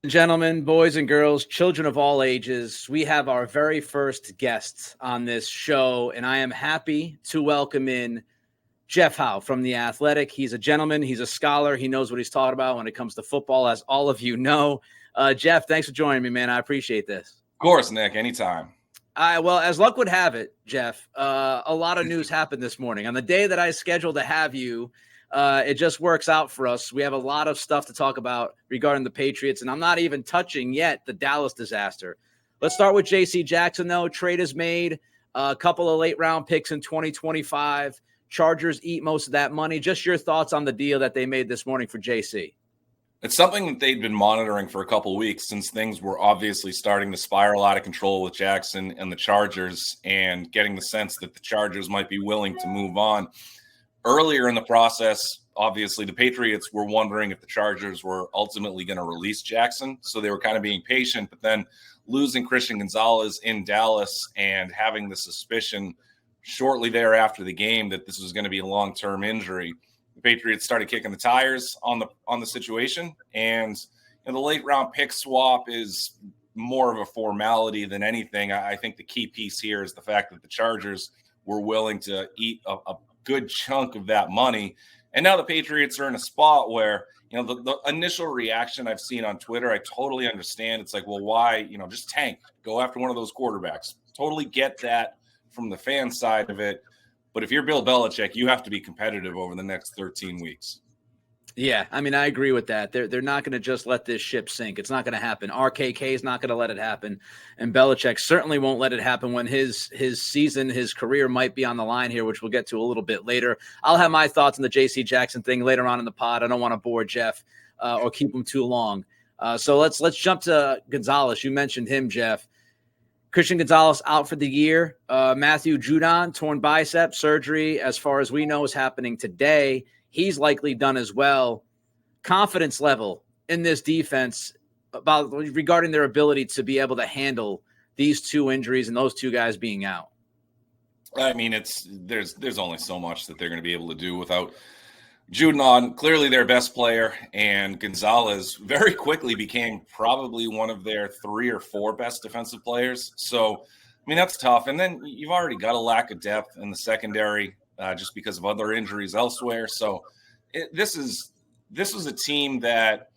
Gentlemen, boys and girls, children of all ages, we have our very first guest on this show, and I am happy to welcome in Jeff Howe from The Athletic. He's a gentleman. He's a scholar. He knows what he's talking about when it comes to football, as all of you know. Jeff, thanks for joining me, man. I appreciate this. Of course, Nick, anytime. Well, as luck would have it, Jeff, a lot of news happened this morning. On the day that I scheduled to have you, it just works out for us. We have a lot of stuff to talk about regarding the Patriots, and I'm not even touching yet the Dallas disaster. Let's start with J.C. Jackson, though. Trade is made, a couple of late-round picks in 2025. Chargers eat most of that money. Just your thoughts on the deal that they made this morning for J.C. It's something that they'd been monitoring for a couple of weeks since things were obviously starting to spiral out of control with Jackson and the Chargers, and getting the sense that the Chargers might be willing to move on. Earlier in the process, obviously, the Patriots were wondering if the Chargers were ultimately going to release Jackson. So they were kind of being patient, but then losing Christian Gonzalez in Dallas and having the suspicion shortly thereafter the game that this was going to be a long-term injury, the Patriots started kicking the tires on the situation. And the late-round pick swap is more of a formality than anything. I think the key piece here is the fact that the Chargers were willing to eat a good chunk of that money. And now the Patriots are in a spot where, the initial reaction I've seen on Twitter, I totally understand. It's like, well, why, just tank, go after one of those quarterbacks. Totally get that from the fan side of it. But if you're Bill Belichick, you have to be competitive over the next 13 weeks. Yeah, I agree with that. They're not going to just let this ship sink. It's not going to happen. RKK is not going to let it happen. And Belichick certainly won't let it happen when his season, his career might be on the line here, which we'll get to a little bit later. I'll have my thoughts on the J.C. Jackson thing later on in the pod. I don't want to bore Jeff or keep him too long. So let's jump to Gonzalez. You mentioned him, Jeff. Christian Gonzalez out for the year. Matthew Judon, torn bicep surgery, as far as we know, is happening today. He's likely done as well. Confidence level in this defense regarding their ability to be able to handle these two injuries and those two guys being out. There's only so much that they're going to be able to do without Judon, clearly their best player, and Gonzalez very quickly became probably one of their 3 or 4 best defensive players. So, that's tough. And then you've already got a lack of depth in the secondary just because of other injuries elsewhere. So this was a team that,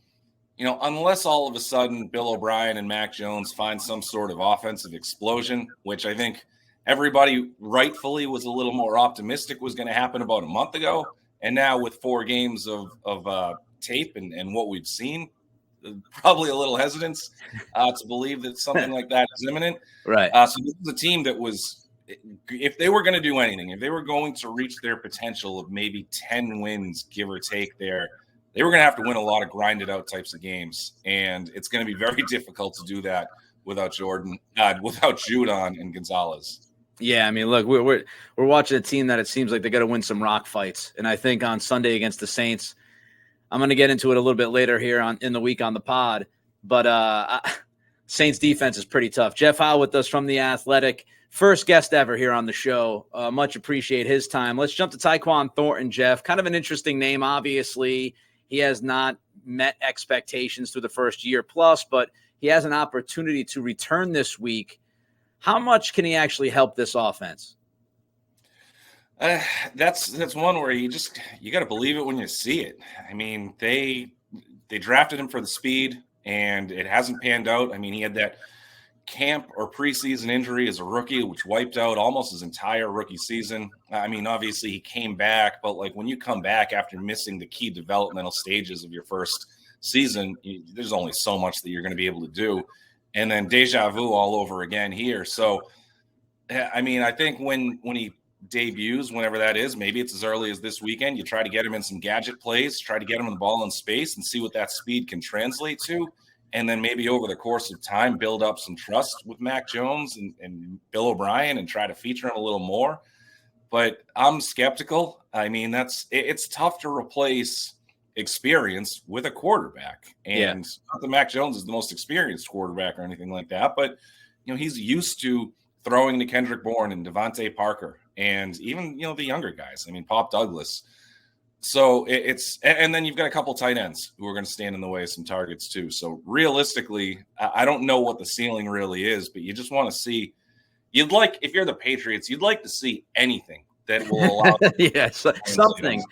unless all of a sudden Bill O'Brien and Mac Jones find some sort of offensive explosion, which I think everybody rightfully was a little more optimistic was going to happen about a month ago. And now with 4 games of tape and what we've seen, probably a little hesitance to believe that something like that is imminent. Right. So this is a team that was, if they were going to do anything, if they were going to reach their potential of maybe 10 wins, give or take there, they were going to have to win a lot of grinded out types of games. And it's going to be very difficult to do that without Judon and Gonzalez. Yeah, look, we're watching a team that it seems like they're going to win some rock fights. And I think on Sunday against the Saints, I'm going to get into it a little bit later here in the week on the pod. But Saints defense is pretty tough. Jeff Howe with us from The Athletic. First guest ever here on the show. Much appreciate his time. Let's jump to Taekwon Thornton, Jeff. Kind of an interesting name, obviously. He has not met expectations through the first year plus, but he has an opportunity to return this week. How much can he actually help this offense? That's one where you got to believe it when you see it. They drafted him for the speed, and it hasn't panned out. He had that camp or preseason injury as a rookie, which wiped out almost his entire rookie season. Obviously he came back, but when you come back after missing the key developmental stages of your first season, there's only so much that you're going to be able to do. And then deja vu all over again here. So, I think when he debuts, whenever that is, maybe it's as early as this weekend, you try to get him in some gadget plays, try to get him the ball in space and see what that speed can translate to. And then maybe over the course of time, build up some trust with Mac Jones and Bill O'Brien and try to feature him a little more. But I'm skeptical. It's tough to replace experience with a quarterback. And not that Mac Jones is the most experienced quarterback or anything like that, but he's used to throwing to Kendrick Bourne and Devontae Parker and even the younger guys. Pop Douglas. So and then you've got a couple tight ends who are going to stand in the way of some targets too. So realistically, I don't know what the ceiling really is, but you just want to see. If you're the Patriots, you'd like to see anything that will allow. Yes, something,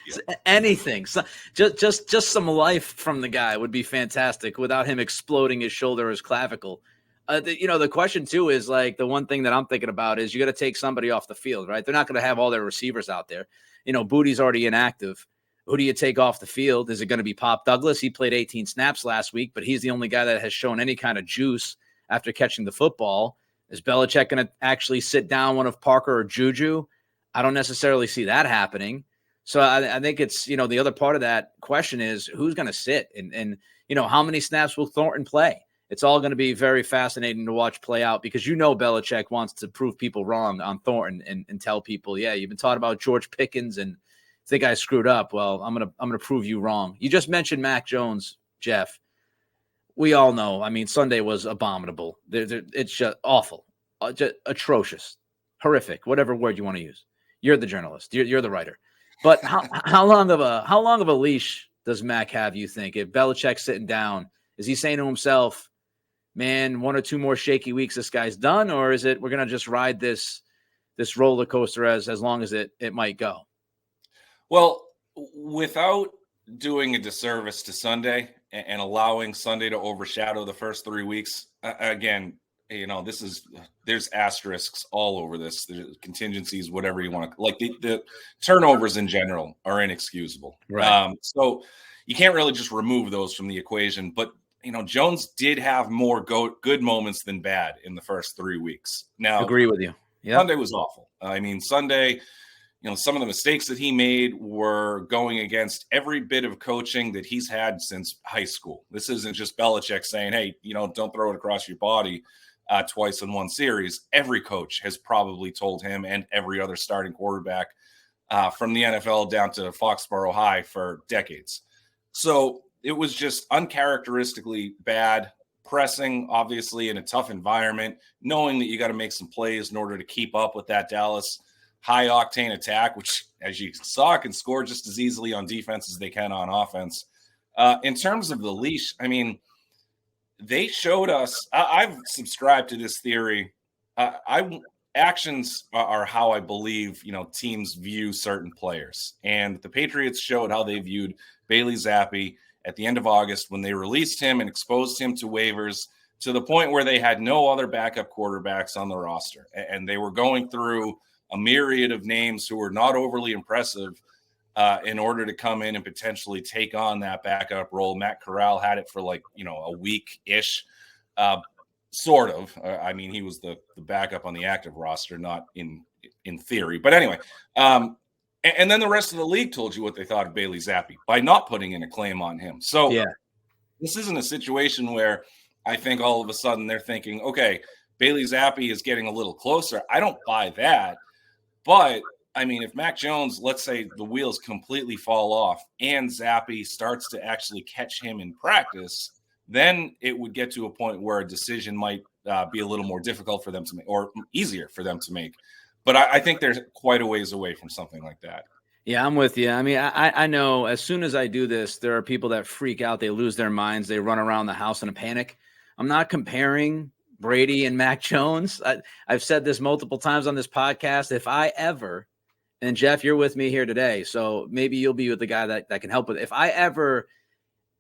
anything. So, just some life from the guy would be fantastic without him exploding his shoulder or his clavicle. The question too is like the one thing that I'm thinking about is you got to take somebody off the field, right? They're not going to have all their receivers out there. Booty's already inactive. Who do you take off the field? Is it going to be Pop Douglas? He played 18 snaps last week, but he's the only guy that has shown any kind of juice after catching the football. Is Belichick going to actually sit down one of Parker or Juju? I don't necessarily see that happening. So I think it's, the other part of that question is who's going to sit and how many snaps will Thornton play? It's all going to be very fascinating to watch play out because Belichick wants to prove people wrong on Thornton and tell people, yeah, you've been talking about George Pickens and think I screwed up. Well, I'm gonna prove you wrong. You just mentioned Mac Jones, Jeff. We all know. I mean, Sunday was abominable. It's just awful, just atrocious, horrific, whatever word you want to use. You're the journalist. You're the writer. But how long of a leash does Mac have? You think if Belichick's sitting down, is he saying to himself, "Man, one or two more shaky weeks, this guy's done," or is it we're gonna just ride this roller coaster as long as it might go? Well, without doing a disservice to Sunday and allowing Sunday to overshadow the first 3 weeks, again, there's asterisks all over this. There's contingencies, whatever you want to like. The turnovers in general are inexcusable. Right. So you can't really just remove those from the equation. But Jones did have more good moments than bad in the first 3 weeks. Now, agree with you. Yeah. Sunday was awful. I mean, Sunday. Some of the mistakes that he made were going against every bit of coaching that he's had since high school. This isn't just Belichick saying, hey, don't throw it across your body twice in one series. Every coach has probably told him and every other starting quarterback from the NFL down to Foxborough High for decades. So it was just uncharacteristically bad. Pressing, obviously, in a tough environment, knowing that you got to make some plays in order to keep up with that Dallas high-octane attack, which, as you saw, can score just as easily on defense as they can on offense. In terms of the leash, I mean, they showed us – I've subscribed to this theory. Actions are how I believe, teams view certain players. And the Patriots showed how they viewed Bailey Zappi at the end of August when they released him and exposed him to waivers to the point where they had no other backup quarterbacks on the roster. And they were going through – a myriad of names who were not overly impressive in order to come in and potentially take on that backup role. Matt Corral had it for a week-ish, sort of. I mean, he was the backup on the active roster, not in theory. But anyway, and then the rest of the league told you what they thought of Bailey Zappi by not putting in a claim on him. So yeah. This isn't a situation where I think all of a sudden they're thinking, okay, Bailey Zappi is getting a little closer. I don't buy that. But, I mean, if Mac Jones, let's say the wheels completely fall off and Zappi starts to actually catch him in practice, then it would get to a point where a decision might be a little more difficult for them to make or easier for them to make. But I think they're quite a ways away from something like that. Yeah, I'm with you. I mean, I know as soon as I do this, there are people that freak out. They lose their minds. They run around the house in a panic. I'm not comparing Brady and Mac Jones. I've said this multiple times on this podcast. If I ever, and Jeff, you're with me here today, so maybe you'll be with the guy that can help with it. If I ever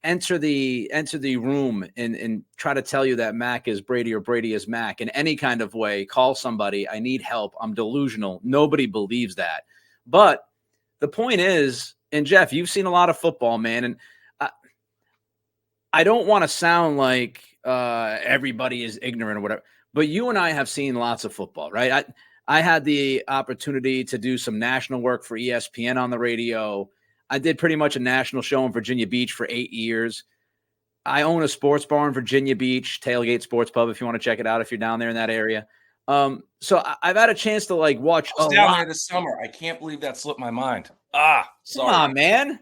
enter the room and try to tell you that Mac is Brady or Brady is Mac in any kind of way, call somebody, I need help, I'm delusional. Nobody believes that. But the point is, and Jeff, you've seen a lot of football, man, and I don't want to sound like everybody is ignorant or whatever, but you and I have seen lots of football, right? I had the opportunity to do some national work for ESPN on the radio. I did pretty much a national show in Virginia Beach for 8 years. I own a sports bar in Virginia Beach, Tailgate Sports Pub, if you want to check it out, if you're down there in that area. So I've had a chance to watch. I was down there this summer. I can't believe that slipped my mind. Sorry. Come on, man.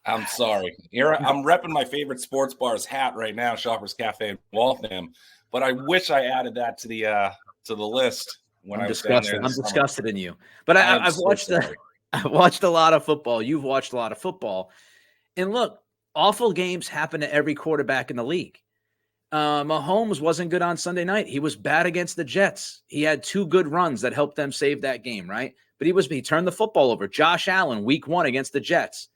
I'm sorry. Here I'm repping my favorite sports bar's hat right now, Shoppers Cafe in Waltham. But I wish I added that to the list when I was down there. I'm disgusted in you. But I've watched I watched a lot of football. You've watched a lot of football. And look, awful games happen to every quarterback in the league. Mahomes wasn't good on Sunday night. He was bad against the Jets. He had 2 good runs that helped them save that game, right? But he turned the football over. Josh Allen, week 1 against the Jets.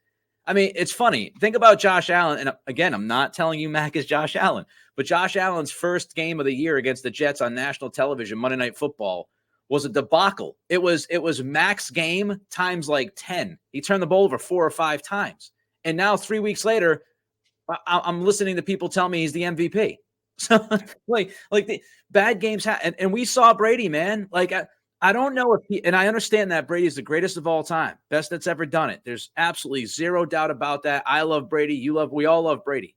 I mean, it's funny. Think about Josh Allen. And again, I'm not telling you Mac is Josh Allen, but Josh Allen's first game of the year against the Jets on national television, Monday Night Football, was a debacle. It was Mac's game times like 10. He turned the ball over 4 or 5 times. And now 3 weeks later, I'm listening to people tell me he's the MVP. So like the bad games happen. And we saw Brady, man. Like I don't know if and I understand that Brady is the greatest of all time, best that's ever done it. There's absolutely zero doubt about that. I love Brady. We all love Brady.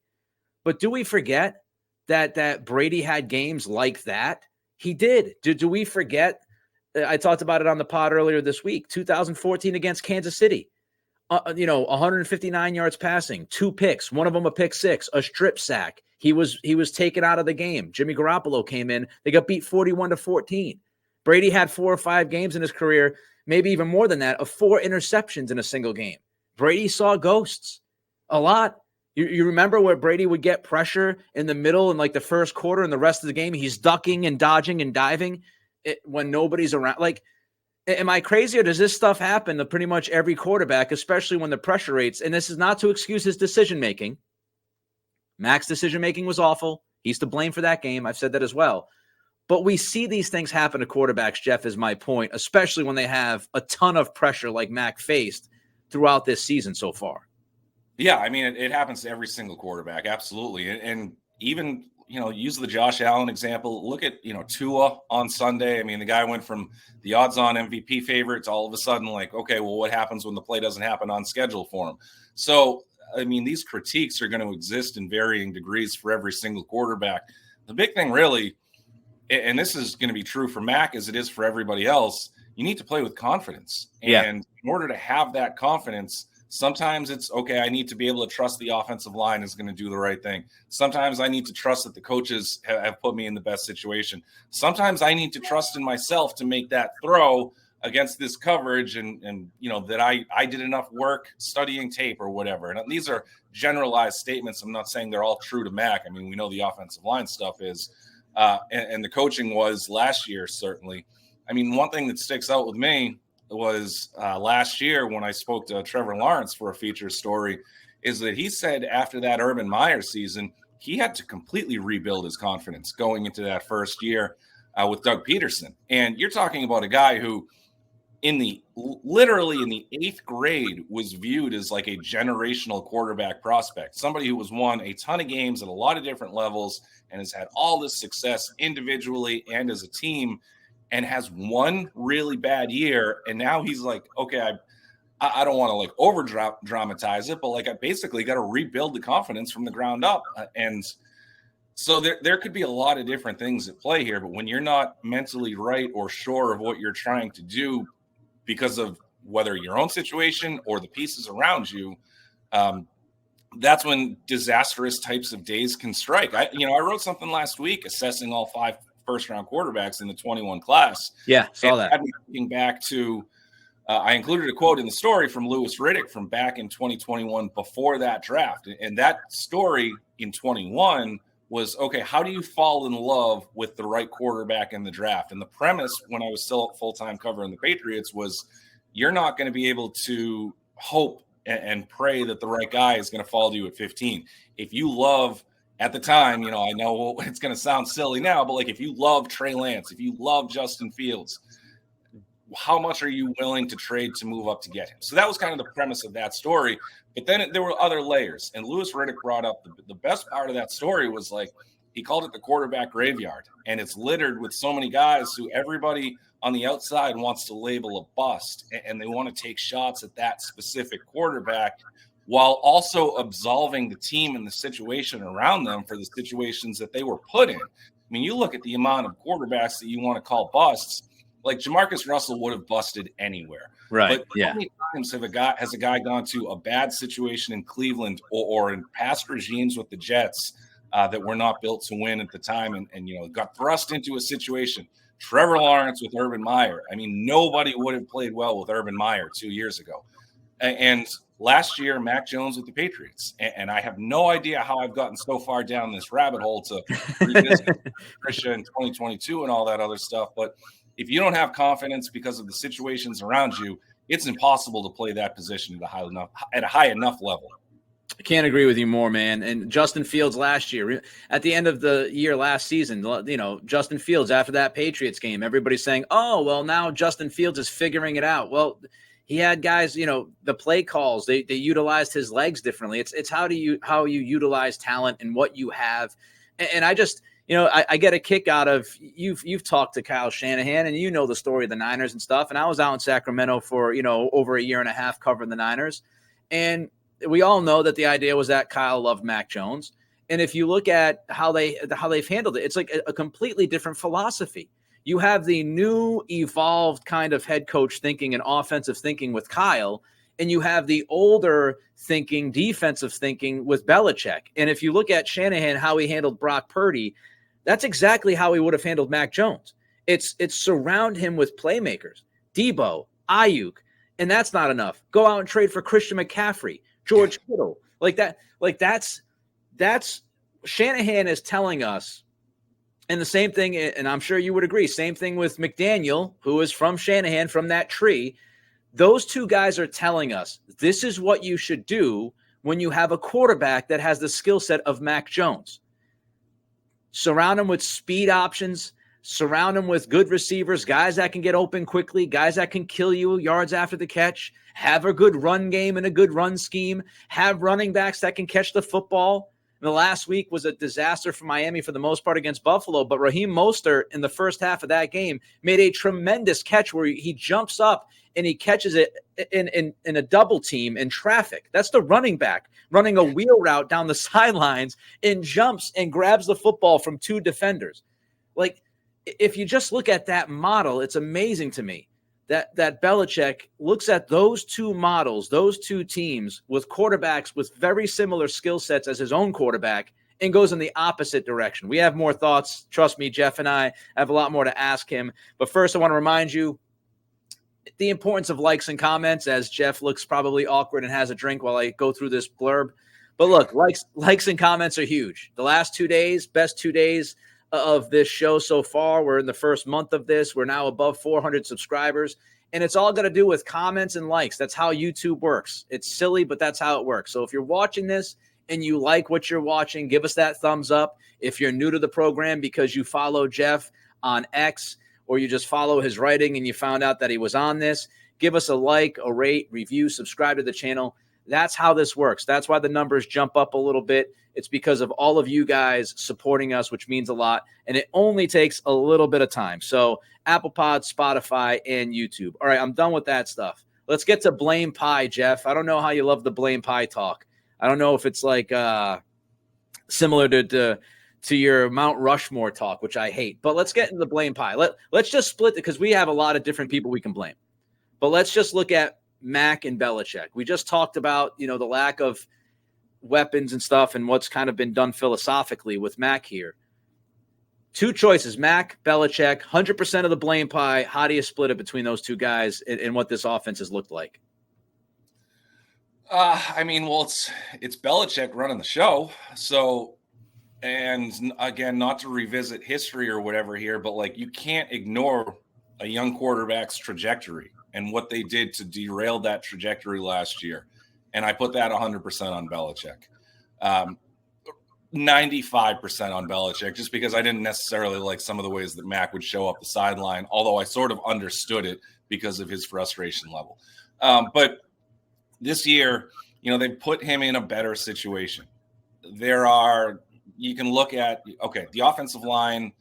But do we forget that Brady had games like that? He did. Do we forget? I talked about it on the pod earlier this week, 2014 against Kansas City. 159 yards passing, 2 picks, one of them a pick 6, a strip sack. He was taken out of the game. Jimmy Garoppolo came in. They got beat 41-14. Brady had 4 or 5 games in his career, maybe even more than that, of 4 interceptions in a single game. Brady saw ghosts a lot. You remember where Brady would get pressure in the middle in like the first quarter, and the rest of the game he's ducking and dodging and diving when nobody's around. Like, am I crazy, or does this stuff happen to pretty much every quarterback, especially when the pressure rates? And this is not to excuse his decision-making. Mac's decision-making was awful. He's to blame for that game. I've said that as well. But we see these things happen to quarterbacks, Jeff, is my point, especially when they have a ton of pressure like Mac faced throughout this season so far. Yeah, I mean, it happens to every single quarterback, absolutely. And even, use the Josh Allen example. Look at, Tua on Sunday. I mean, the guy went from the odds-on MVP favorite to all of a sudden like, okay, well, what happens when the play doesn't happen on schedule for him? So, I mean, these critiques are going to exist in varying degrees for every single quarterback. The big thing really, and this is going to be true for Mac as it is for everybody else, you need to play with confidence. And in order to have that confidence, sometimes it's, okay, I need to be able to trust the offensive line is going to do the right thing. Sometimes I need to trust that the coaches have put me in the best situation. Sometimes I need to trust in myself to make that throw against this coverage and that I did enough work studying tape or whatever. And these are generalized statements. I'm not saying they're all true to Mac. I mean, we know the offensive line stuff is, and the coaching was last year, certainly. I mean, one thing that sticks out with me was last year when I spoke to Trevor Lawrence for a feature story, is that he said after that Urban Meyer season, he had to completely rebuild his confidence going into that first year with Doug Peterson. And you're talking about a guy who literally in the 8th grade was viewed as like a generational quarterback prospect, somebody who has won a ton of games at a lot of different levels and has had all this success individually and as a team, and has one really bad year. And now he's like, okay, I don't want to like over dramatize it, but like I basically got to rebuild the confidence from the ground up. And so there could be a lot of different things at play here, but when you're not mentally right or sure of what you're trying to do because of whether your own situation or the pieces around you, that's when disastrous types of days can strike. I wrote something last week assessing all 5 first-round quarterbacks in the 21 class. Yeah, saw that. Looking back to, I included a quote in the story from Louis Riddick from back in 2021 before that draft. And that story in 21 was, okay, how do you fall in love with the right quarterback in the draft? And the premise when I was still full-time covering the Patriots was you're not going to be able to hope and pray that the right guy is going to fall to you at 15. If you love, at the time, I know it's going to sound silly now, but like if you love Trey Lance, if you love Justin Fields, how much are you willing to trade to move up to get him? So that was kind of the premise of that story. But then there were other layers. And Louis Riddick brought up the best part of that story was like, he called it the quarterback graveyard. And it's littered with so many guys who everybody on the outside wants to label a bust. And they want to take shots at that specific quarterback while also absolving the team and the situation around them for the situations that they were put in. I mean, you look at the amount of quarterbacks that you want to call busts, like Jamarcus Russell would have busted anywhere. Right. But how many times has a guy gone to a bad situation in Cleveland or in past regimes with the Jets that were not built to win at the time and got thrust into a situation, Trevor Lawrence with Urban Meyer. I mean, nobody would have played well with Urban Meyer 2 years ago. And last year, Mac Jones with the Patriots. And I have no idea how I've gotten so far down this rabbit hole to revisit Patricia in 2022 and all that other stuff. But if you don't have confidence because of the situations around you, it's impossible to play that position at a high enough level. I can't agree with you more, man. And Justin Fields last year, at the end of the year last season, Justin Fields after that Patriots game, everybody's saying, oh, well, now Justin Fields is figuring it out. Well, he had guys, the play calls, they utilized his legs differently. It's how you utilize talent and what you have. And I just, I get a kick out of you've talked to Kyle Shanahan and the story of the Niners and stuff. And I was out in Sacramento for, over a year and a half covering the Niners. And we all know that the idea was that Kyle loved Mac Jones. And if you look at how they've handled it, it's like a completely different philosophy. You have the new evolved kind of head coach thinking and offensive thinking with Kyle, and you have the older thinking, defensive thinking with Belichick. And if you look at Shanahan, how he handled Brock Purdy, that's exactly how he would have handled Mac Jones. It's surround him with playmakers, Debo, Ayuk, and that's not enough. Go out and trade for Christian McCaffrey, George Kittle, like that. Like that's Shanahan is telling us. And the same thing, and I'm sure you would agree, same thing with McDaniel, who is from Shanahan, from that tree. Those two guys are telling us this is what you should do when you have a quarterback that has the skill set of Mac Jones. Surround him with speed options, surround him with good receivers, guys that can get open quickly, guys that can kill you yards after the catch, have a good run game and a good run scheme, have running backs that can catch the football. The last week was a disaster for Miami for the most part against Buffalo, but Raheem Mostert in the first half of that game made a tremendous catch where he jumps up and he catches it in a double team in traffic. That's the running back running a wheel route down the sidelines and jumps and grabs the football from two defenders. Like, if you just look at that model, it's amazing to me that Belichick looks at those two models, those two teams with quarterbacks with very similar skill sets as his own quarterback and goes in the opposite direction. We have more thoughts. Trust me, Jeff and I have a lot more to ask him. But first, I want to remind you the importance of likes and comments, as Jeff looks probably awkward and has a drink while I go through this blurb. But look, likes and comments are huge. The last 2 days, best 2 days of this show so far. We're in the first month of this. We're now above 400 subscribers, and it's all going to do with comments and likes. That's how YouTube works. It's silly, but that's how it works. So if you're watching this and you like what you're watching, give us that thumbs up. If you're new to the program because you follow Jeff on X or you just follow his writing and you found out that he was on this, give us a like, a rate, review, subscribe to the channel. That's how this works. That's why the numbers jump up a little bit. It's because of all of you guys supporting us, which means a lot. And it only takes a little bit of time. So Apple Pod, Spotify, and YouTube. All right, I'm done with that stuff. Let's get to blame pie, Jeff. I don't know how you love the blame pie talk. I don't know if it's like similar to your Mount Rushmore talk, which I hate. But let's get into the blame pie. Let's just split it because we have a lot of different people we can blame. But let's just look at Mac and Belichick. We just talked about, the lack of weapons and stuff and what's kind of been done philosophically with Mac here. Two choices, Mac, Belichick, 100% of the blame pie. How do you split it between those two guys and what this offense has looked like? It's Belichick running the show. So, and again, not to revisit history or whatever here, but you can't ignore a young quarterback's trajectory and what they did to derail that trajectory last year. And I put that 100% on Belichick. 95% on Belichick, just because I didn't necessarily like some of the ways that Mac would show up the sideline, although I sort of understood it because of his frustration level. But this year, they put him in a better situation. You can look at, the offensive line,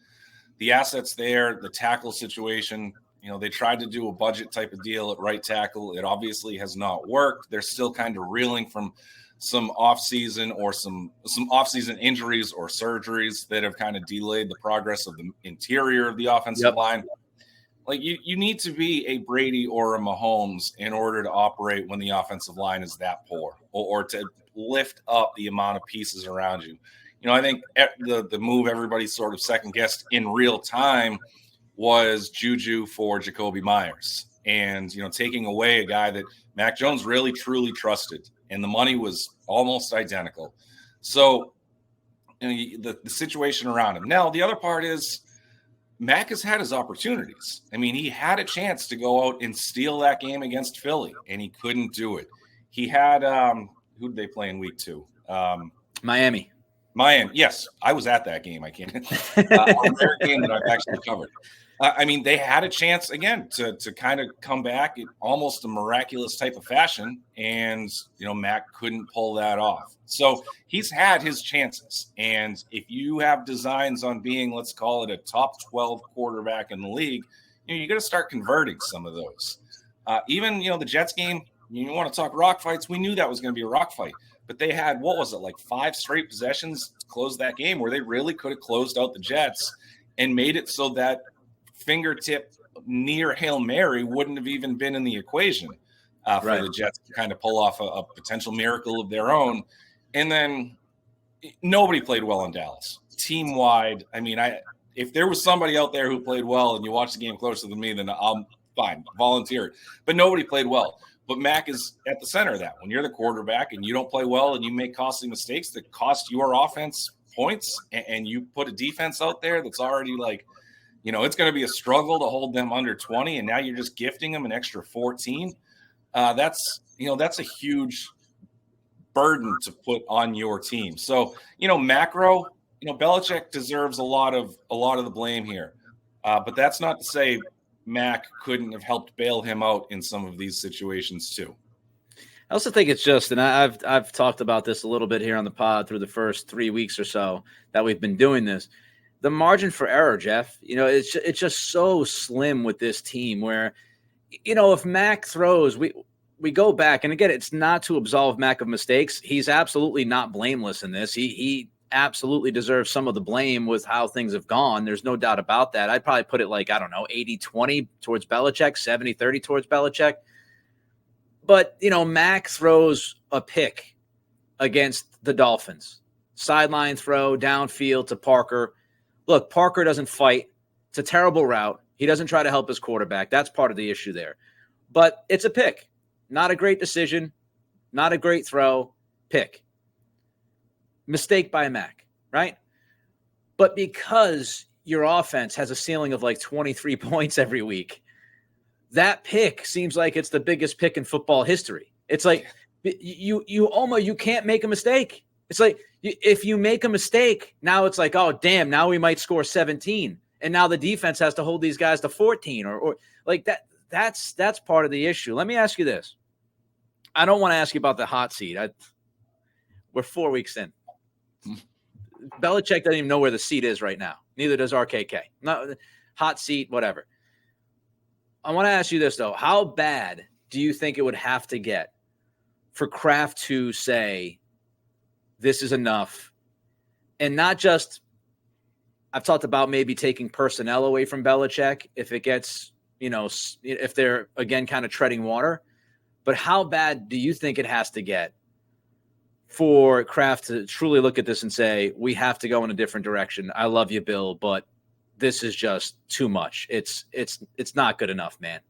the assets there, the tackle situation. They tried to do a budget type of deal at right tackle. It obviously has not worked. They're still kind of reeling from some offseason or some offseason injuries or surgeries that have kind of delayed the progress of the interior of the offensive line. You need to be a Brady or a Mahomes in order to operate when the offensive line is that poor or to lift up the amount of pieces around you. I think the move everybody sort of second guessed in real time was Juju for Jacoby Myers. And, taking away a guy that Mac Jones really, truly trusted. And the money was almost identical. So the situation around him. Now, the other part is Mac has had his opportunities. I mean, he had a chance to go out and steal that game against Philly, and he couldn't do it. He had who did they play in week 2? Miami. Yes, I was at that game. I can't. On their game that I've actually covered. I mean, they had a chance again to kind of come back in almost a miraculous type of fashion, and Mac couldn't pull that off. So he's had his chances, and if you have designs on being, let's call it, a top 12 quarterback in the league, you got to start converting some of those. Even the Jets game, you want to talk rock fights? We knew that was going to be a rock fight, but they had, what was it, like 5 straight possessions to close that game where they really could have closed out the Jets and made it so that fingertip near Hail Mary wouldn't have even been in the equation for the Jets to kind of pull off a potential miracle of their own. And then nobody played well in Dallas, team wide. I mean, if there was somebody out there who played well and you watched the game closer than me, then I'm fine, volunteer. But nobody played well. But Mac is at the center of that. When you're the quarterback and you don't play well and you make costly mistakes that cost your offense points, and you put a defense out there that's already like, it's going to be a struggle to hold them under 20, and now you're just gifting them an extra 14. That's a huge burden to put on your team. So, macro, Belichick deserves a lot of the blame here. But that's not to say Mac couldn't have helped bail him out in some of these situations too. I also think it's just, and I've talked about this a little bit here on the pod through the first 3 weeks or so that we've been doing this. The margin for error, Jeff, it's just so slim with this team where, if Mac throws, we go back, and again, it's not to absolve Mac of mistakes. He's absolutely not blameless in this. He absolutely deserves some of the blame with how things have gone. There's no doubt about that. I'd probably put it like, 80-20 towards Belichick, 70-30 towards Belichick. But, Mac throws a pick against the Dolphins. Sideline throw, downfield to Parker. Look, Parker doesn't fight. It's a terrible route. He doesn't try to help his quarterback. That's part of the issue there. But it's a pick. Not a great decision. Not a great throw. Pick. Mistake by Mac, right? But because your offense has a ceiling of like 23 points every week, that pick seems like it's the biggest pick in football history. It's like you can't make a mistake. It's like if you make a mistake, now it's like, oh, damn, now we might score 17. And now the defense has to hold these guys to 14 or like that. That's part of the issue. Let me ask you this. I don't want to ask you about the hot seat. We're 4 weeks in. Belichick doesn't even know where the seat is right now. Neither does RKK. No, hot seat, whatever. I want to ask you this, though. How bad do you think it would have to get for Kraft to say, this is enough? And not just, I've talked about maybe taking personnel away from Belichick if it gets, if they're, again, kind of treading water. But how bad do you think it has to get for Kraft to truly look at this and say, we have to go in a different direction? I love you, Bill, but this is just too much. It's not good enough, man.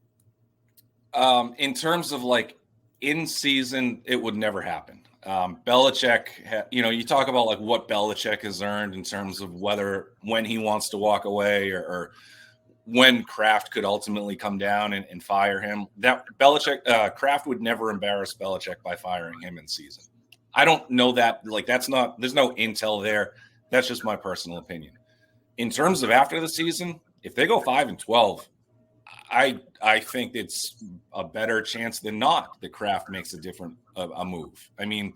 In terms of like in season, it would never happen. Belichick, you talk about like what Belichick has earned in terms of when he wants to walk away or when Kraft could ultimately come down and fire him. That Belichick, Kraft would never embarrass Belichick by firing him in season. I don't know that. Like there's no intel there. That's just my personal opinion. In terms of after the season, if they go 5-12, I think it's a better chance than not that Kraft makes a move. I mean,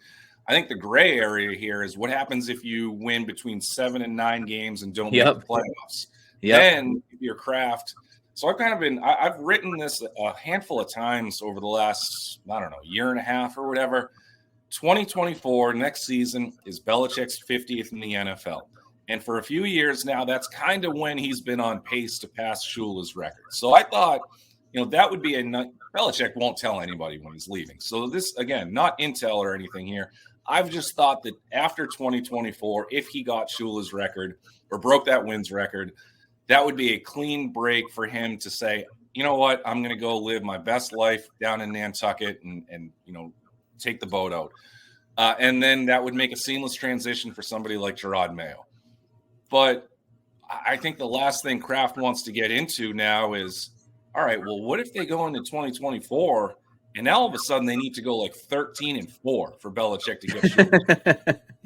I think the gray area here is what happens if you win between 7 and 9 games and don't make the playoffs. Yep. Then if you're Kraft. So I've written this a handful of times over the last, year and a half or whatever. 2024, next season, is Belichick's 50th in the NFL. And for a few years now, that's kind of when he's been on pace to pass Shula's record. So I thought, that would be Belichick won't tell anybody when he's leaving. So this, again, not intel or anything here. I've just thought that after 2024, if he got Shula's record or broke that wins record, that would be a clean break for him to say, you know what, I'm going to go live my best life down in Nantucket and take the boat out. And then that would make a seamless transition for somebody like Gerard Mayo. But I think the last thing Kraft wants to get into now is, all right, well, what if they go into 2024 and now all of a sudden they need to go like 13-4 for Belichick to get through?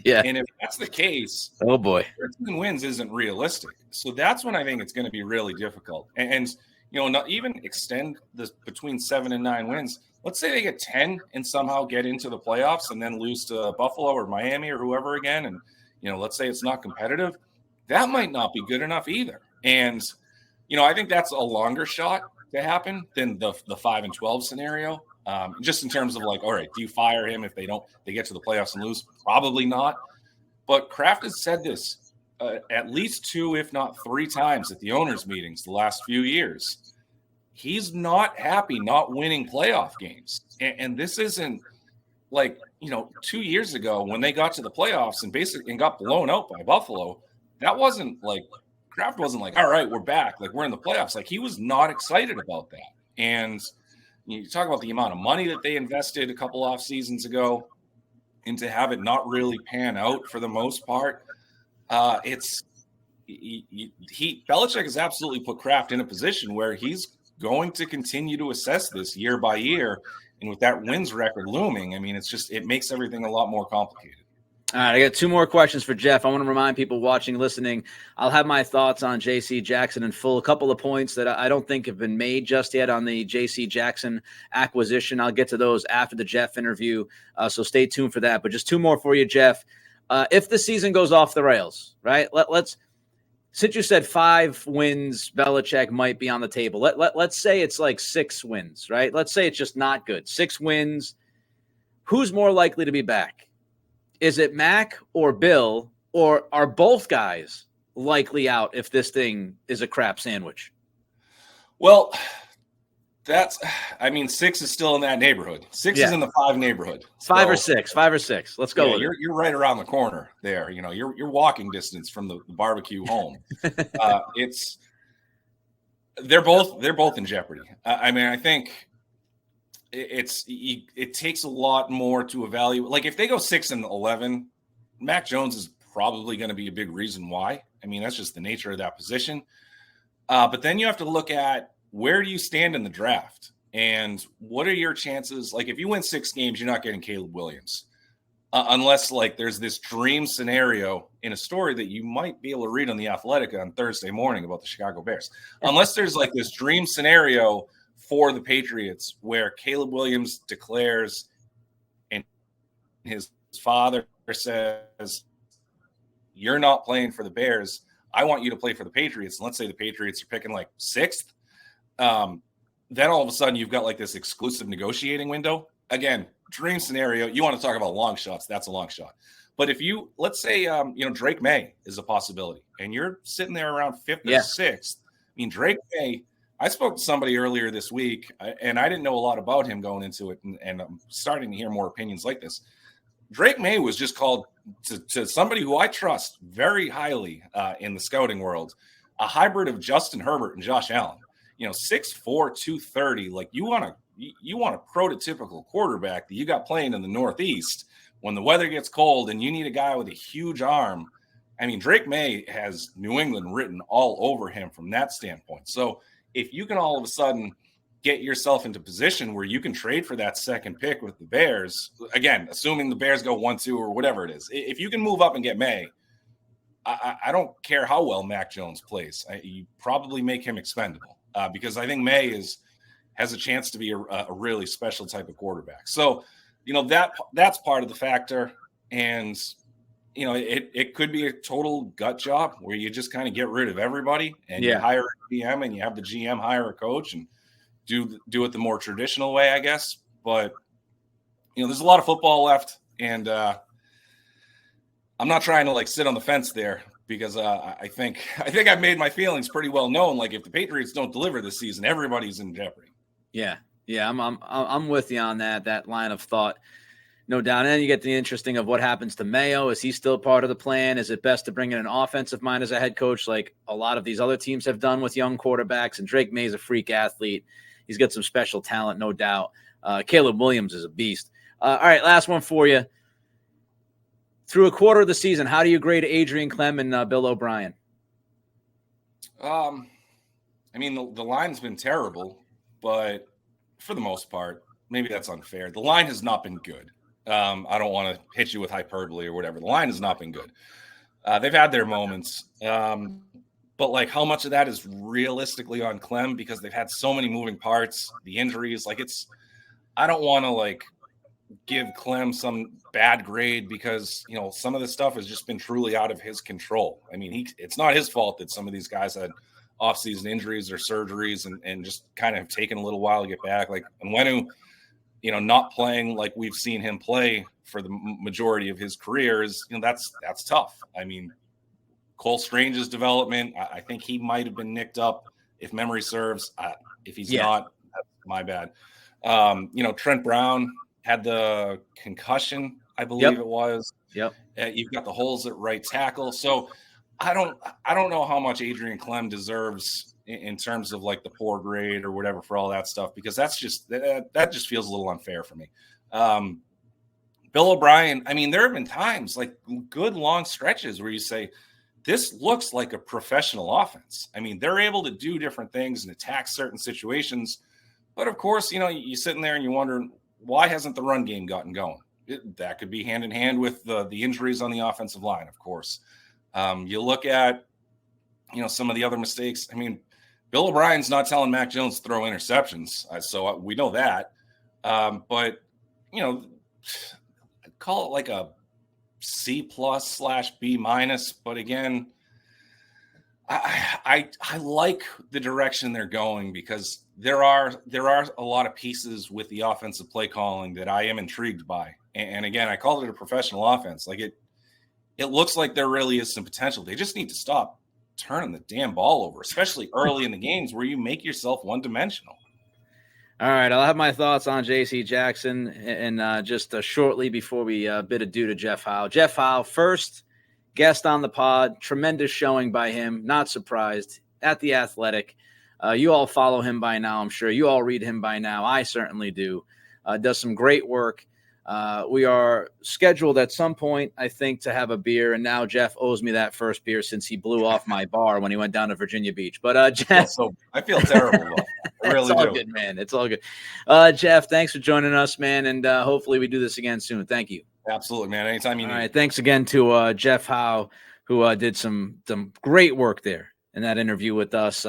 Yeah. And if that's the case, oh boy, 13 wins isn't realistic. So that's when I think it's going to be really difficult. And not even extend this between 7 and 9 wins. Let's say they get 10 and somehow get into the playoffs and then lose to Buffalo or Miami or whoever again. And, let's say it's not competitive. That might not be good enough either. And, I think that's a longer shot to happen than the 5-12 scenario. Just in terms of like, all right, do you fire him if they get to the playoffs and lose? Probably not. But Kraft has said this at least 2, if not 3 times at the owners' meetings the last few years. He's not happy not winning playoff games. And this isn't like, 2 years ago when they got to the playoffs and got blown out by Buffalo. That wasn't like, Kraft wasn't like, all right, we're back. Like, we're in the playoffs. Like, he was not excited about that. And you talk about the amount of money that they invested a couple off seasons ago, and to have it not really pan out for the most part. Belichick has absolutely put Kraft in a position where he's going to continue to assess this year by year. And with that wins record looming, I mean, it makes everything a lot more complicated. All right, I got 2 more questions for Jeff. I want to remind people watching, listening, I'll have my thoughts on J.C. Jackson in full. A couple of points that I don't think have been made just yet on the J.C. Jackson acquisition. I'll get to those after the Jeff interview, so stay tuned for that. But just 2 more for you, Jeff. If the season goes off the rails, right, let's since you said 5 wins, Belichick might be on the table. Let's say it's like 6 wins, right? Let's say it's just not good. 6 wins. Who's more likely to be back? Is it Mac or Bill, or are both guys likely out if this thing is a crap sandwich? Well, 6 is still in that neighborhood. 6 is in the 5 neighborhood. 5 or 6. Let's go. Yeah, you're right around the corner there. You're walking distance from the barbecue home. They're both in jeopardy. I think it takes a lot more to evaluate. Like, if they go 6-11, Mac Jones is probably going to be a big reason why. I mean, that's just the nature of that position. But then you have to look at, where do you stand in the draft, and what are your chances? Like, if you win 6 games, you're not getting Caleb Williams, unless like there's this dream scenario in a story that you might be able to read on The Athletic on Thursday morning about the Chicago Bears. Unless there's like this dream scenario for the Patriots where Caleb Williams declares and his father says, you're not playing for the Bears, I want you to play for the Patriots. And let's say the Patriots are picking like 6th. Then all of a sudden you've got like this exclusive negotiating window. Again, dream scenario. You want to talk about long shots. That's a long shot. But if let's say, Drake May is a possibility and you're sitting there around 5th or 6th. I mean, Drake May, I spoke to somebody earlier this week and I didn't know a lot about him going into it. And I'm starting to hear more opinions like this. Drake May was just called to somebody who I trust very highly in the scouting world, a hybrid of Justin Herbert and Josh Allen. 6'4", 230. Like, you want a prototypical quarterback that you got playing in the Northeast when the weather gets cold and you need a guy with a huge arm. I mean, Drake May has New England written all over him from that standpoint. So if you can all of a sudden get yourself into position where you can trade for that 2nd pick with the Bears, again, assuming the Bears go 1-2 or whatever it is, if you can move up and get May, I don't care how well Mac Jones plays. You probably make him expendable because I think May has a chance to be a really special type of quarterback. So, that's part of the factor. And, it could be a total gut job where you just kind of get rid of everybody and you hire a GM and you have the GM hire a coach and do it the more traditional way, I guess. But, there's a lot of football left. And I'm not trying to like sit on the fence there because I think I've made my feelings pretty well known. Like, if the Patriots don't deliver this season, everybody's in jeopardy. Yeah. I'm with you on that line of thought. No doubt. And then you get the interesting of what happens to Mayo. Is he still part of the plan? Is it best to bring in an offensive mind as a head coach like a lot of these other teams have done with young quarterbacks? And Drake May's a freak athlete. He's got some special talent, no doubt. Caleb Williams is a beast. All right, last one for you. Through a quarter of the season, how do you grade Adrian Clem and Bill O'Brien? I mean, the line's been terrible, but for the most part, maybe that's unfair. The line has not been good. I don't want to hit you with hyperbole or whatever. The line has not been good. They've had their moments. But like how much of that is realistically on Clem because they've had so many moving parts, the injuries, I don't want to give Clem some bad grade because, some of this stuff has just been truly out of his control. I mean, it's not his fault that some of these guys had off-season injuries or surgeries and just kind of taken a little while to get back. Like Onwenu, not playing like we've seen him play for the majority of his career is, that's tough. I mean, Cole Strange's development, I think he might have been nicked up if memory serves. If he's not, that's my bad. Trent Brown had the concussion, I believe it was. Yep. You've got the holes at right tackle. So I don't know how much Adrian Clem deserves in terms of the poor grade or whatever for all that stuff, because that just feels a little unfair for me. Bill O'Brien, I mean, there have been times good long stretches where you say, this looks like a professional offense. I mean, they're able to do different things and attack certain situations. But of course, you're sitting there and you're wondering, why hasn't the run game gotten going? That could be hand in hand with the injuries on the offensive line, of course. You look at, some of the other mistakes. I mean, Bill O'Brien's not telling Mac Jones to throw interceptions. So we know that. But, call it a C+/B-. But again, I like the direction they're going because there are a lot of pieces with the offensive play calling that I am intrigued by. And again, I called it a professional offense. It looks like there really is some potential. They just need to stop turning the damn ball over, especially early in the games where you make yourself one-dimensional. All right, I'll have my thoughts on J.C. Jackson and just shortly before we bid adieu to Jeff Howe. Jeff Howe, first guest on the pod, tremendous showing by him, not surprised, at The Athletic. You all follow him by now, I'm sure. You all read him by now. I certainly do. Does some great work. We are scheduled at some point, I think, to have a beer, and now Jeff owes me that first beer since he blew off my bar when he went down to Virginia Beach. But Jeff, I feel terrible. I really it's all do. good, man. It's all good. Jeff, thanks for joining us, man, and hopefully we do this again soon. Thank you. Absolutely, man. Anytime you need. All right, thanks again to Jeff Howe, who did some great work there in that interview with us.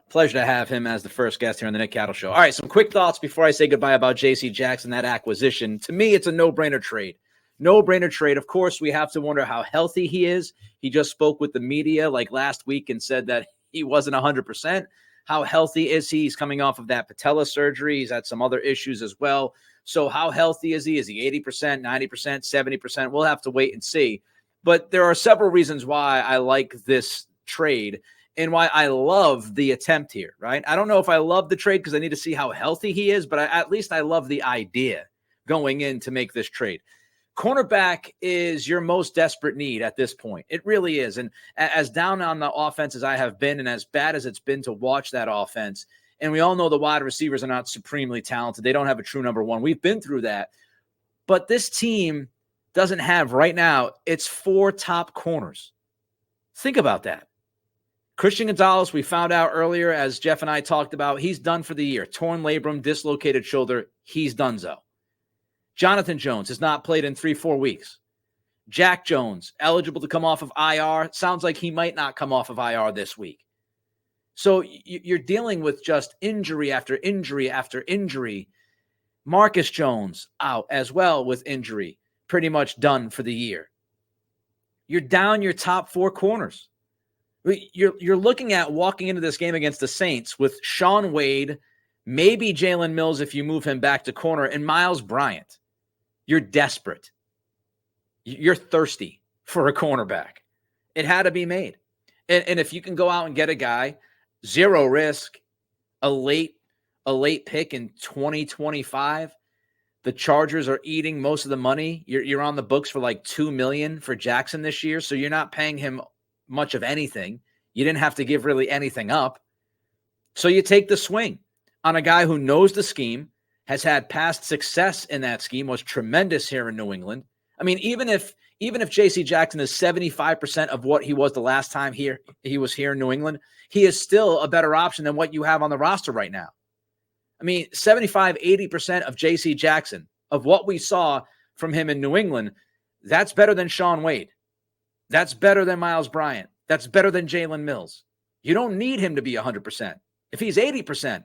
Pleasure to have him as the first guest here on the Nick Cattle Show. All right, some quick thoughts before I say goodbye about J.C. Jackson, that acquisition. To me, it's a no-brainer trade. No-brainer trade. Of course, we have to wonder how healthy he is. He just spoke with the media last week and said that he wasn't 100%. How healthy is he? He's coming off of that patella surgery. He's had some other issues as well. So how healthy is he? Is he 80%, 90%, 70%? We'll have to wait and see. But there are several reasons why I like this trade and why I love the attempt here, right? I don't know if I love the trade because I need to see how healthy he is, but at least I love the idea going in to make this trade. Cornerback is your most desperate need at this point. It really is. And as down on the offense as I have been and as bad as it's been to watch that offense, and we all know the wide receivers are not supremely talented. They don't have a true number one. We've been through that. But this team doesn't have right now its 4 top corners. Think about that. Christian Gonzalez, we found out earlier, as Jeff and I talked about, he's done for the year. Torn labrum, dislocated shoulder, he's donezo. Jonathan Jones has not played in 3-4 weeks. Jack Jones, eligible to come off of IR. Sounds like he might not come off of IR this week. So you're dealing with just injury after injury after injury. Marcus Jones out as well with injury, pretty much done for the year. You're down your top 4 corners. You're looking at walking into this game against the Saints with Sean Wade, maybe Jalen Mills if you move him back to corner, and Miles Bryant. You're desperate. You're thirsty for a cornerback. It had to be made. And if you can go out and get a guy, 0 risk, a late pick in 2025, The Chargers are eating most of the money. You're on the books for like $2 million for Jackson this year, so you're not paying him much of anything. You didn't have to give really anything up. So you take the swing on a guy who knows the scheme, has had past success in that scheme, was tremendous here in New England. I mean, even if J.C. Jackson is 75% of what he was the last time he was here in New England, he is still a better option than what you have on the roster right now. I mean, 75-80% of J.C. Jackson, of what we saw from him in New England, that's better than Sean Wade. That's better than Miles Bryant. That's better than Jalen Mills. You don't need him to be 100%. If he's 80%,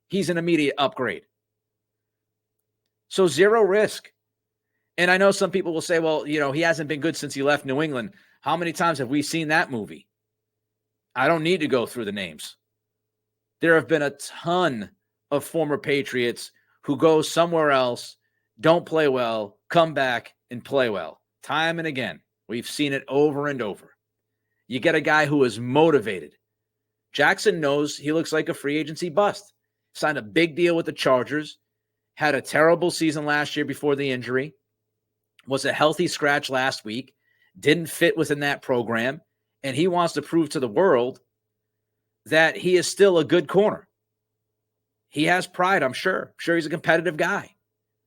he's an immediate upgrade. So zero risk. And I know some people will say, well, he hasn't been good since he left New England. How many times have we seen that movie? I don't need to go through the names. There have been a ton of former Patriots who go somewhere else, don't play well, come back and play well. Time and again. We've seen it over and over. You get a guy who is motivated. Jackson knows he looks like a free agency bust. Signed a big deal with the Chargers. Had a terrible season last year before the injury. Was a healthy scratch last week. Didn't fit within that program. And he wants to prove to the world that he is still a good corner. He has pride, I'm sure. I'm sure he's a competitive guy.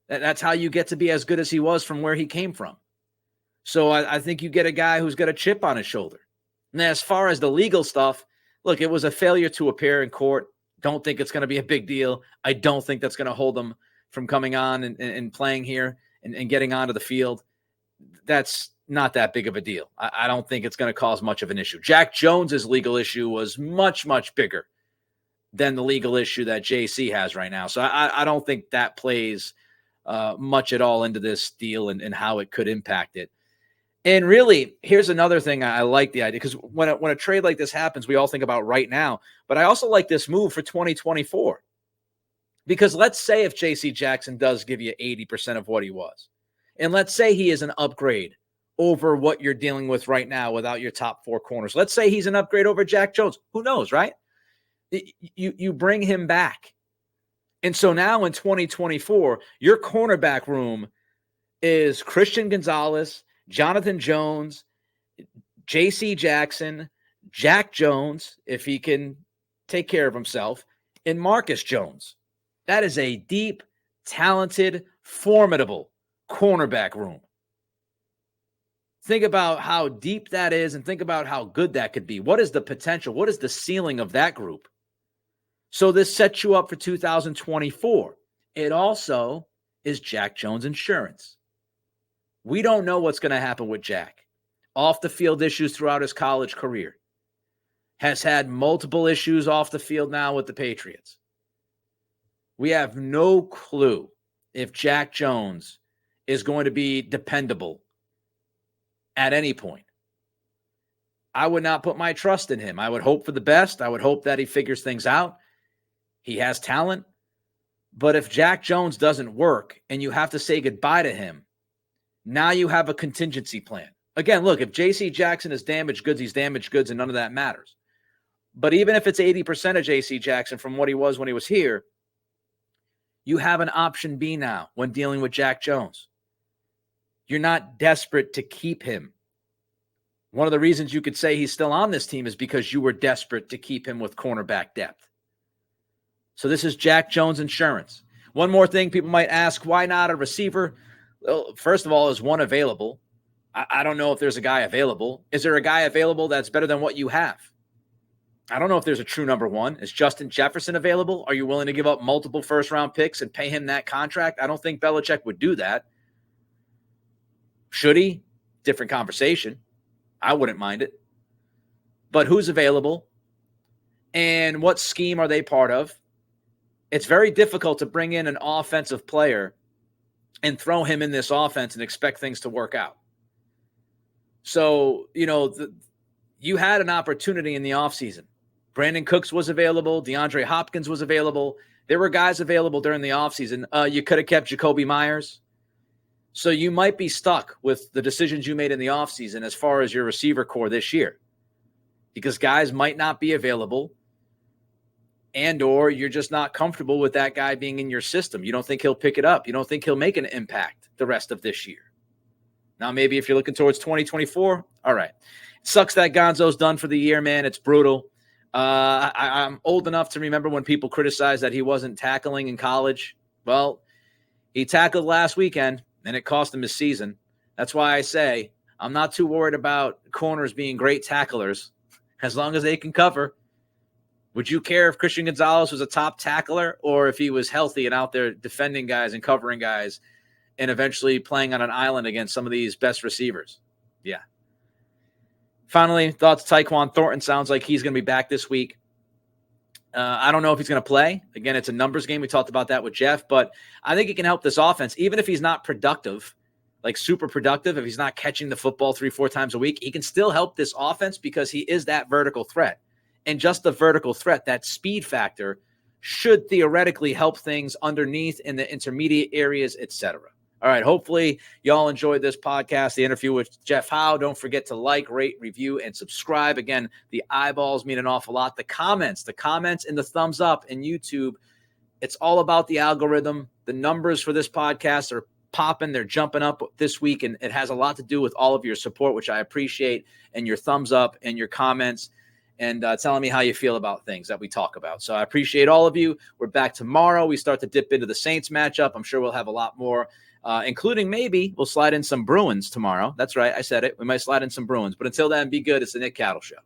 That's how you get to be as good as he was from where he came from. So I think you get a guy who's got a chip on his shoulder. And as far as the legal stuff, look, it was a failure to appear in court. Don't think it's going to be a big deal. I don't think that's going to hold him from coming on and playing here and getting onto the field. That's not that big of a deal. I don't think it's going to cause much of an issue. Jack Jones's legal issue was much, much bigger than the legal issue that JC has right now. So I don't think that plays much at all into this deal and how it could impact it. And really, here's another thing I like the idea, because when a trade like this happens, we all think about right now. But I also like this move for 2024. Because let's say if J.C. Jackson does give you 80% of what he was, and let's say he is an upgrade over what you're dealing with right now without your top four corners. Let's say he's an upgrade over Jack Jones. Who knows, right? You bring him back. And so now in 2024, your cornerback room is Christian Gonzalez, Jonathan Jones, J.C. Jackson, Jack Jones, if he can take care of himself, and Marcus Jones. That is a deep, talented, formidable cornerback room. Think about how deep that is and think about how good that could be. What is the potential? What is the ceiling of that group? So this sets you up for 2024. It also is Jack Jones insurance. We don't know what's going to happen with Jack. Off the field issues throughout his college career. Has had multiple issues off the field now with the Patriots. We have no clue if Jack Jones is going to be dependable at any point. I would not put my trust in him. I would hope for the best. I would hope that he figures things out. He has talent. But if Jack Jones doesn't work and you have to say goodbye to him, now you have a contingency plan. Again, look, if J.C. Jackson is damaged goods, he's damaged goods, and none of that matters. But even if it's 80% of J.C. Jackson from what he was when he was here, you have an option B now when dealing with Jack Jones. You're not desperate to keep him. One of the reasons you could say he's still on this team is because you were desperate to keep him with cornerback depth. So this is Jack Jones insurance. One more thing people might ask, why not a receiver? Well, first of all, is one available? I don't know if there's a guy available. Is there a guy available that's better than what you have? I don't know if there's a true number one. Is Justin Jefferson available? Are you willing to give up multiple first-round picks and pay him that contract? I don't think Belichick would do that. Should he? Different conversation. I wouldn't mind it. But who's available? And what scheme are they part of? It's very difficult to bring in an offensive player and throw him in this offense and expect things to work out. So, you had an opportunity in the offseason. Brandon Cooks was available. DeAndre Hopkins was available. There were guys available during the offseason. You could have kept Jacoby Myers. So you might be stuck with the decisions you made in the offseason as far as your receiver core this year, because guys might not be available. and or you're just not comfortable with that guy being in your system. You don't think he'll pick it up. You don't think he'll make an impact the rest of this year. Now, maybe if you're looking towards 2024, all right. It sucks that Gonzo's done for the year, man. It's brutal. I'm old enough to remember when people criticized that he wasn't tackling in college. Well, he tackled last weekend, and it cost him his season. That's why I say I'm not too worried about corners being great tacklers as long as they can cover. Would you care if Christian Gonzalez was a top tackler or if he was healthy and out there defending guys and covering guys and eventually playing on an island against some of these best receivers? Yeah. Finally, thoughts Taekwon Thornton. Sounds like he's going to be back this week. I don't know if he's going to play. Again, it's a numbers game. We talked about that with Jeff, but I think he can help this offense. Even if he's not productive, like super productive, if he's not catching the football 3-4 times a week, he can still help this offense because he is that vertical threat. And just the vertical threat, that speed factor, should theoretically help things underneath in the intermediate areas, etc. All right, hopefully y'all enjoyed this podcast, the interview with Jeff Howe. Don't forget to like, rate, review, and subscribe. Again, the eyeballs mean an awful lot. The comments and the thumbs up in YouTube, it's all about the algorithm. The numbers for this podcast are popping. They're jumping up this week, and it has a lot to do with all of your support, which I appreciate, and your thumbs up and your comments and telling me how you feel about things that we talk about. So I appreciate all of you. We're back tomorrow. We start to dip into the Saints matchup. I'm sure we'll have a lot more, including maybe we'll slide in some Bruins tomorrow. That's right. I said it. We might slide in some Bruins. But until then, be good. It's the Nick Cattle Show.